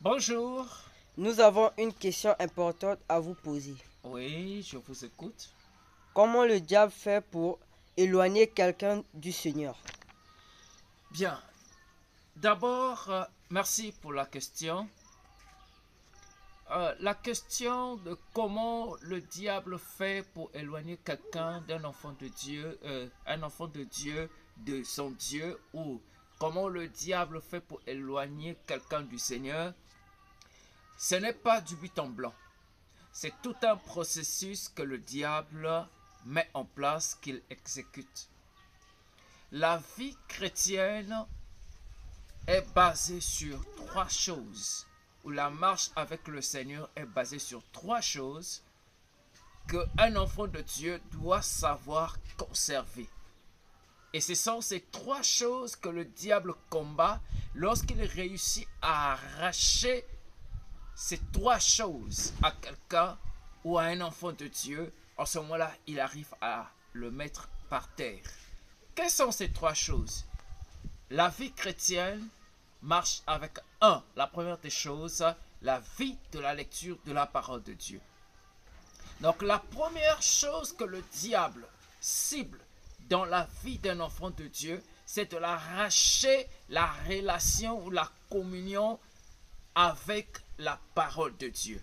Bonjour. Nous avons une question importante à vous poser. Oui, je vous écoute. Comment le diable fait pour éloigner quelqu'un du Seigneur? Bien. D'abord, merci pour la question. La question de comment le diable fait pour éloigner quelqu'un d'un enfant de Dieu, un enfant de Dieu de son Dieu, ou comment le diable fait pour éloigner quelqu'un du Seigneur, ce n'est pas du but en blanc. C'est tout un processus que le diable met en place, qu'il exécute. La vie chrétienne est basée sur trois choses, ou la marche avec le Seigneur est basée sur trois choses qu'un enfant de Dieu doit savoir conserver. Et ce sont ces trois choses que le diable combat lorsqu'il réussit à arracher ces trois choses à quelqu'un ou à un enfant de Dieu. En ce moment-là, il arrive à le mettre par terre. Quelles sont ces trois choses? La vie chrétienne marche avec la première des choses, la vie de la lecture de la parole de Dieu. Donc la première chose que le diable cible dans la vie d'un enfant de Dieu, c'est de l'arracher la relation ou la communion avec la parole de Dieu.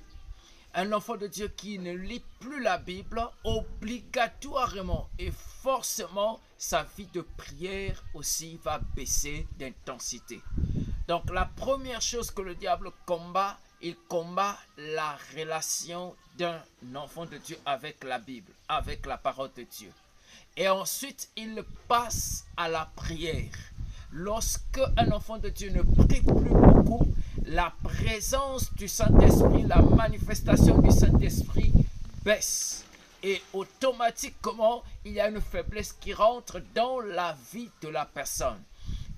Un enfant de Dieu qui ne lit plus la Bible, obligatoirement et forcément, sa vie de prière aussi va baisser d'intensité. Donc la première chose que le diable combat, il combat la relation d'un enfant de Dieu avec la Bible, avec la parole de Dieu. Et ensuite, il passe à la prière. Lorsque un enfant de Dieu ne prie plus beaucoup, la présence du Saint-Esprit, la manifestation du Saint-Esprit baisse. Et automatiquement, il y a une faiblesse qui rentre dans la vie de la personne.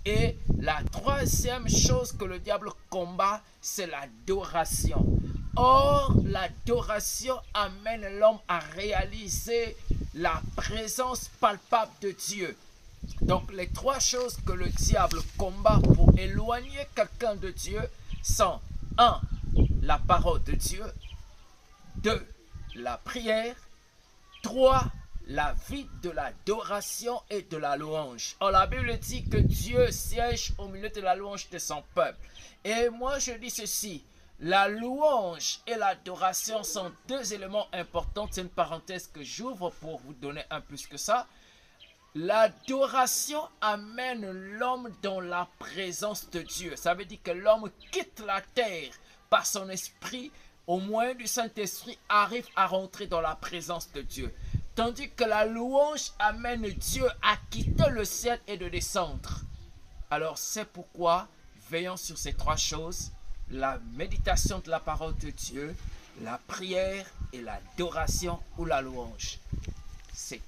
Et la troisième chose que le diable combat, c'est l'adoration. Or, l'adoration amène l'homme à réaliser la présence palpable de Dieu. Donc, les trois choses que le diable combat pour éloigner quelqu'un de Dieu sont 1. La parole de Dieu, 2. La prière, 3. La vie de l'adoration et de la louange. Or, la Bible dit que Dieu siège au milieu de la louange de son peuple. Et moi, je dis ceci. La louange et l'adoration sont deux éléments importants. C'est une parenthèse que j'ouvre pour vous donner un plus que ça. L'adoration amène l'homme dans la présence de Dieu. Ça veut dire que l'homme quitte la terre par son esprit, au moyen du Saint-Esprit, arrive à rentrer dans la présence de Dieu. Tandis que la louange amène Dieu à quitter le ciel et de descendre. Alors c'est pourquoi, veillons sur ces trois choses, la méditation de la parole de Dieu, la prière et l'adoration ou la louange. C'est